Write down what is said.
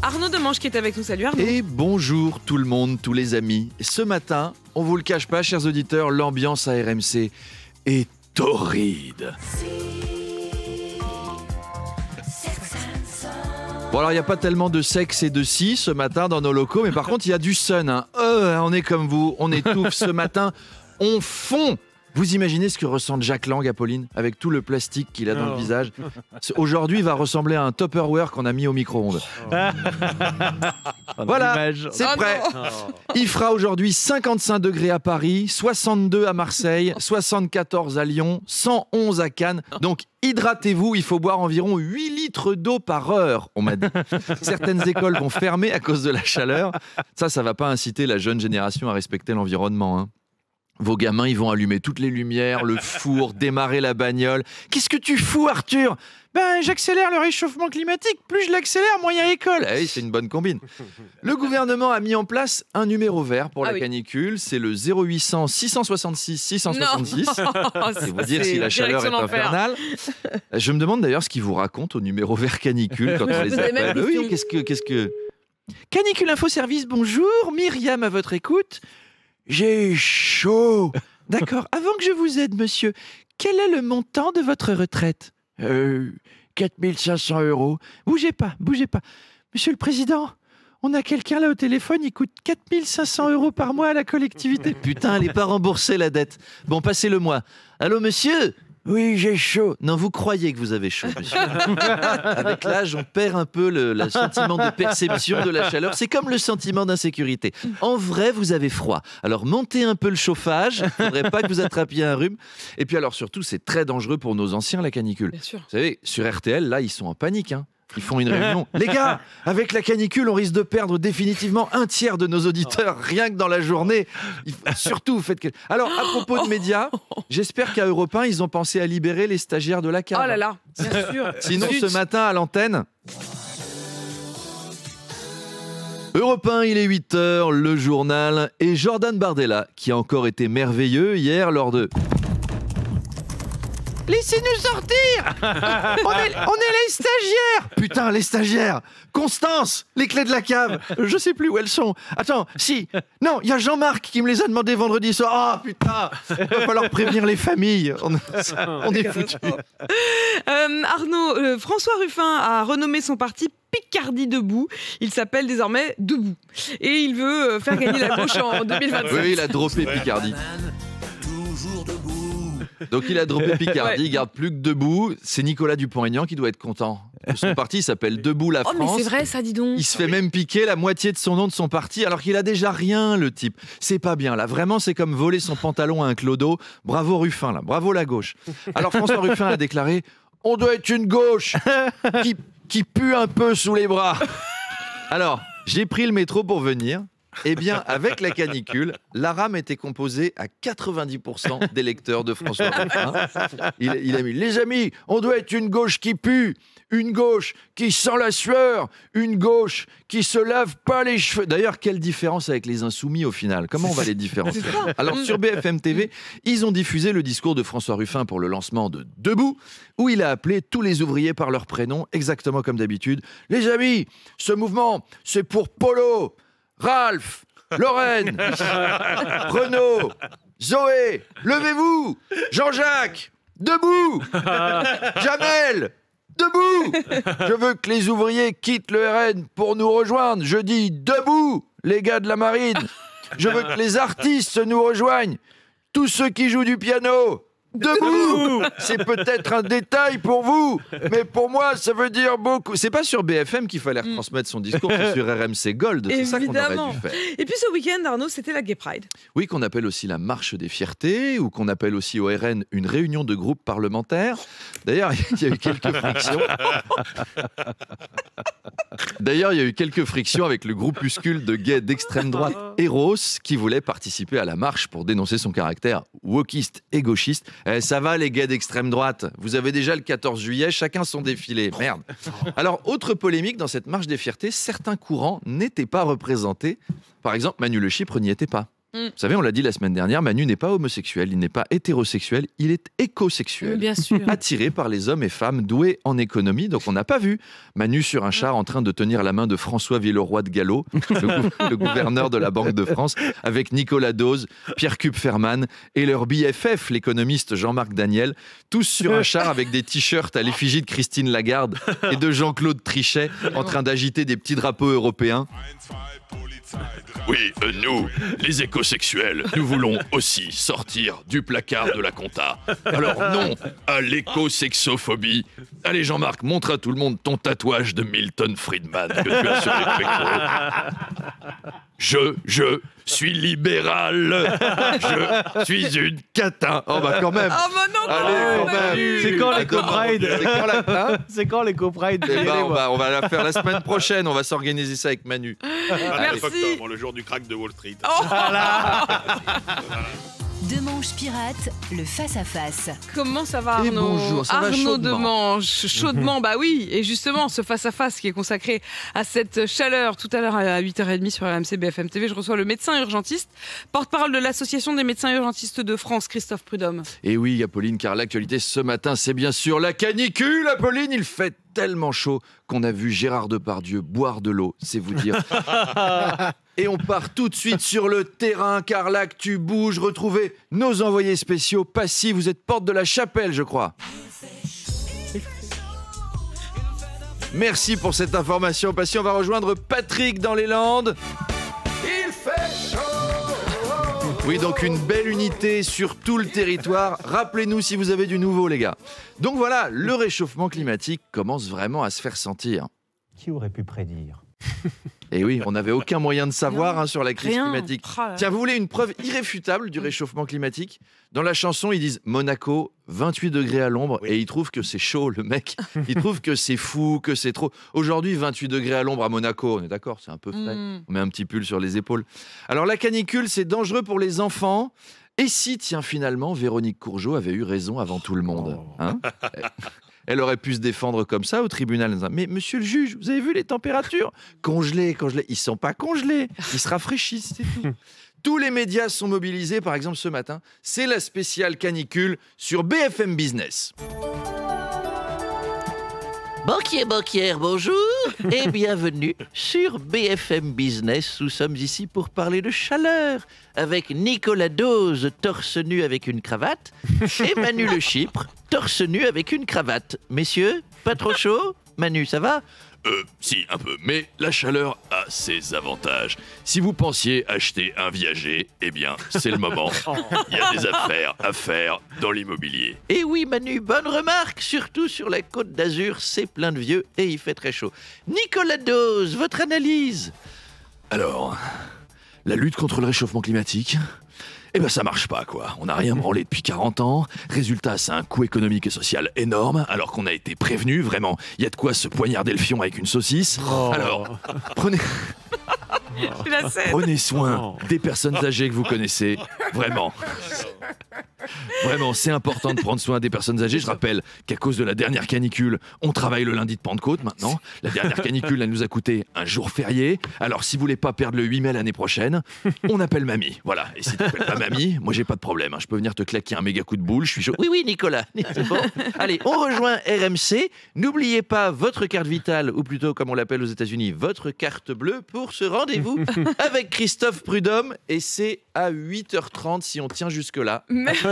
Arnaud Demange qui est avec nous. Salut Arnaud. Et bonjour tout le monde, tous les amis. Ce matin, on vous le cache pas, chers auditeurs, l'ambiance à RMC est torride. Bon alors il n'y a pas tellement de sexe et de si ce matin dans nos locaux, mais par contre il y a du sun. Hein. On est comme vous, on étouffe ce matin, on fond. Vous imaginez ce que ressent Jack Lang, Apolline, avec tout le plastique qu'il a dans le visage. Aujourd'hui, il va ressembler à un Tupperware qu'on a mis au micro-ondes. Voilà, c'est prêt. Il fera aujourd'hui 55 degrés à Paris, 62 à Marseille, 74 à Lyon, 111 à Cannes. Donc, hydratez-vous, il faut boire environ 8 litres d'eau par heure, on m'a dit. Certaines écoles vont fermer à cause de la chaleur. Ça va pas inciter la jeune génération à respecter l'environnement, hein. Vos gamins, ils vont allumer toutes les lumières, le four, démarrer la bagnole. Qu'est-ce que tu fous, Arthur ? Ben, j'accélère le réchauffement climatique. Plus je l'accélère, moins il y a école. Eh, c'est une bonne combine. Le gouvernement a mis en place un numéro vert pour la canicule. C'est le 0800 666 666. C'est vous dire si la chaleur est infernale. Je me demande d'ailleurs ce qu'ils vous racontent au numéro vert canicule quand on les appelle. Oui, qu'est-ce que... Canicule Info Service, bonjour. Myriam à votre écoute. J'ai chaud. D'accord. Avant que je vous aide, monsieur, quel est le montant de votre retraite ? 4 500 €. Bougez pas. Monsieur le Président, on a quelqu'un là au téléphone, il coûte 4 500 € par mois à la collectivité. Putain, elle n'est pas remboursée, la dette. Bon, passez-le-moi. Allô, monsieur ? Oui, j'ai chaud. Non, vous croyez que vous avez chaud, monsieur. Avec l'âge, on perd un peu le sentiment de perception de la chaleur. C'est comme le sentiment d'insécurité. En vrai, vous avez froid. Alors, montez un peu le chauffage. Il ne faudrait pas que vous attrapiez un rhume. Et puis alors, surtout, c'est très dangereux pour nos anciens, la canicule. Bien sûr. Vous savez, sur RTL, là, ils sont en panique, hein. Ils font une réunion. Les gars, avec la canicule, on risque de perdre définitivement un tiers de nos auditeurs, rien que dans la journée. Surtout, vous faites que... Alors, à propos de médias, j'espère qu'à Europe 1, ils ont pensé à libérer les stagiaires de la cave. Oh là là, bien sûr. Sinon, ce matin, à l'antenne... Europe 1, il est 8h, le journal, et Jordan Bardella, qui a encore été merveilleux hier lors de... Laissez-nous sortir. On est les stagiaires. Putain, les stagiaires. Constance, les clés de la cave. Je sais plus où elles sont. Attends, si. Non, il y a Jean-Marc qui me les a demandées vendredi soir. Ah, putain. Il va falloir prévenir les familles. On est foutus. Arnaud, François Ruffin a renommé son parti Picardie Debout. Il s'appelle désormais Debout. Et il veut faire gagner la gauche en 2027. Oui, il a droppé Picardie. Donc il a droppé Picardie, il garde plus que Debout. C'est Nicolas Dupont-Aignan qui doit être content. Son parti s'appelle Debout la France. Oh mais c'est vrai ça, dis donc. Il se fait même piquer la moitié de son nom de son parti alors qu'il a déjà rien, le type. C'est pas bien là, vraiment c'est comme voler son pantalon à un clodo. Bravo Ruffin là, bravo la gauche. Alors François Ruffin a déclaré « On doit être une gauche qui pue un peu sous les bras ». Alors, j'ai pris le métro pour venir. Eh bien, avec la canicule, la rame était composée à 90% d'électeurs de François Ruffin. Il a mis « Les amis, on doit être une gauche qui pue, une gauche qui sent la sueur, une gauche qui se lave pas les cheveux. » D'ailleurs, quelle différence avec les insoumis au final ? Comment on va les différencier ? Alors, sur BFM TV, ils ont diffusé le discours de François Ruffin pour le lancement de Debout, où il a appelé tous les ouvriers par leur prénom, exactement comme d'habitude. « Les amis, ce mouvement, c'est pour Polo, Ralph, Lorraine, Renaud, Zoé, levez-vous, Jean-Jacques, debout, Jamel, debout. Je veux que les ouvriers quittent le RN pour nous rejoindre. Je dis debout, les gars de la marine. Je veux que les artistes nous rejoignent. Tous ceux qui jouent du piano. Debout. C'est peut-être un détail pour vous, mais pour moi, ça veut dire beaucoup. C'est pas sur BFM qu'il fallait retransmettre son discours, c'est sur RMC Gold. C'est ça qu'on aurait dû faire. Et puis ce week-end, Arnaud, c'était la Gay Pride. Oui, qu'on appelle aussi la marche des fiertés, ou qu'on appelle aussi au RN une réunion de groupe parlementaire. D'ailleurs, il y a eu quelques frictions. D'ailleurs, il y a eu quelques frictions avec le groupuscule de gays d'extrême droite Eros qui voulait participer à la marche pour dénoncer son caractère wokiste et gauchiste. Ça va les gays d'extrême droite, vous avez déjà le 14 juillet, chacun son défilé, merde. Alors, autre polémique dans cette marche des fiertés, certains courants n'étaient pas représentés. Par exemple, Manu Le Chypre n'y était pas. Vous savez, on l'a dit la semaine dernière, Manu n'est pas homosexuel, il n'est pas hétérosexuel, il est écosexuel. Bien sûr. Attiré par les hommes et femmes doués en économie. Donc on n'a pas vu Manu sur un char en train de tenir la main de François Villeroy de Gallo, le gouverneur de la Banque de France, avec Nicolas Dose, Pierre Kupferman et leur BFF, l'économiste Jean-Marc Daniel, tous sur un char avec des t-shirts à l'effigie de Christine Lagarde et de Jean-Claude Trichet en train d'agiter des petits drapeaux européens. Oui, nous, les écosexuels, nous voulons aussi sortir du placard de la compta. Alors non à l'écosexophobie. Allez Jean-Marc, montre à tout le monde ton tatouage de Milton Friedman que tu as sur les pectoraux. Je suis libéral. Je suis une catin. Oh bah quand même. Oh bah non, Allez, quand même. C'est quand l'éco-pride? C'est quand la... hein C'est quand l'éco-pride? Eh ben, on va la faire la semaine prochaine. On va s'organiser ça avec Manu. Merci. Octobre, le jour du crack de Wall Street. Demanche Pirate, le face-à-face. Comment ça va, Arnaud? Et bonjour, ça va Arnaud chaudement. Demanche, chaudement, bah oui. Et justement, ce face-à-face qui est consacré à cette chaleur, tout à l'heure à 8h30 sur RMC BFM TV, je reçois le médecin urgentiste, porte-parole de l'Association des médecins urgentistes de France, Christophe Prudhomme. Et oui, Apolline, car l'actualité ce matin, c'est bien sûr la canicule. Apolline, il fait tellement chaud qu'on a vu Gérard Depardieu boire de l'eau, c'est vous dire. Et on part tout de suite sur le terrain, car l'actu bouge. Retrouvez nos envoyés spéciaux. Passy, vous êtes porte de la Chapelle, je crois. Merci pour cette information. Passy, on va rejoindre Patrick dans les Landes. Il fait chaud. Oui, donc une belle unité sur tout le territoire. Rappelez-nous si vous avez du nouveau, les gars. Donc voilà, le réchauffement climatique commence vraiment à se faire sentir. Qui aurait pu prédire? Et oui, on n'avait aucun moyen de savoir sur la crise Rien. climatique. Oh là là. Tiens, vous voulez une preuve irréfutable du réchauffement climatique? Dans la chanson, ils disent Monaco, 28 degrés à l'ombre, et ils trouvent que c'est chaud, le mec. Il trouve que c'est fou, que c'est trop. Aujourd'hui, 28 degrés à l'ombre à Monaco, on est d'accord, c'est un peu frais. On met un petit pull sur les épaules. Alors la canicule, c'est dangereux pour les enfants. Et si, tiens, finalement, Véronique Courgeot avait eu raison avant tout le monde, hein? Elle aurait pu se défendre comme ça au tribunal. Mais monsieur le juge, vous avez vu les températures? Congelées. Ils ne sont pas congelés. Ils se rafraîchissent, c'est tout. Tous les médias sont mobilisés. Par exemple, ce matin, c'est la spéciale canicule sur BFM Business. Banquière, bonjour et bienvenue sur BFM Business. Nous sommes ici pour parler de chaleur avec Nicolas Dose, torse nu avec une cravate, et Manu Le Chypre, torse nu avec une cravate. Messieurs, pas trop chaud? Manu, ça va? Si, un peu. Mais la chaleur a ses avantages. Si vous pensiez acheter un viager, eh bien, c'est le moment. Il y a des affaires à faire dans l'immobilier. Eh oui Manu, bonne remarque, surtout sur la Côte d'Azur, c'est plein de vieux et il fait très chaud. Nicolas Dose, votre analyse? Alors, la lutte contre le réchauffement climatique, eh ben ça marche pas, quoi. On n'a rien branlé depuis 40 ans. Résultat, c'est un coût économique et social énorme, alors qu'on a été prévenu, vraiment. Il y a de quoi se poignarder le fion avec une saucisse. Alors, prenez soin des personnes âgées que vous connaissez. Vraiment. Vraiment, c'est important de prendre soin des personnes âgées. Je rappelle qu'à cause de la dernière canicule, on travaille le lundi de Pentecôte maintenant. La dernière canicule, elle nous a coûté un jour férié. Alors, si vous voulez pas perdre le 8 mai l'année prochaine, on appelle mamie. Voilà. Et si tu n'appelles pas mamie, moi, j'ai pas de problème. Je peux venir te claquer un méga coup de boule. Je suis chaud. Oui, Nicolas. C'est bon. Allez, on rejoint RMC. N'oubliez pas votre carte vitale, ou plutôt, comme on l'appelle aux États-Unis, votre carte bleue pour ce rendez-vous avec Christophe Prudhomme. Et c'est à 8h30 si on tient jusque-là. Merci.